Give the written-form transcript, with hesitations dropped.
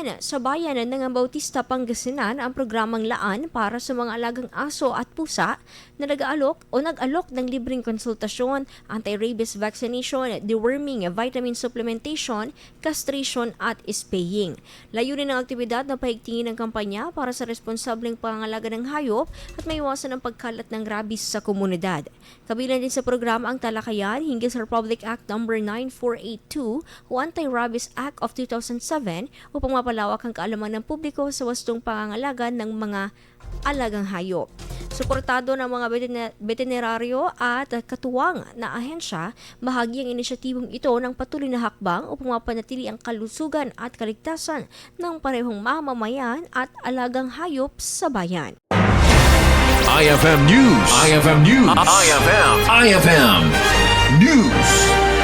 Inilunsad sa bayan ng Bautista, Pangasinan ang programang Laan para sa mga alagang aso at pusa na nag-alok ng libreng konsultasyon, anti-rabies vaccination, deworming, vitamin supplementation, castration at spaying. Layunin ng aktibidad na paigtingin ng kampanya para sa responsableng pangangalaga ng hayop at maiwasan ang pagkalat ng rabies sa komunidad. Kabilang din sa programa ang talakayan hinggil sa Republic Act No. 9482 o Anti-Rabies Act of 2007 upang mapalawak ang kaalaman ng publiko sa wastong pangangalaga ng mga alagang hayop. Suportado ng mga veterinaryo at katuwang na ahensya, bahagi ang inisyatibong ito ng patuloy na hakbang upang mapanatili ang kalusugan at kaligtasan ng parehong mamamayan at alagang hayop sa bayan. IFM News. IFM News. IFM News.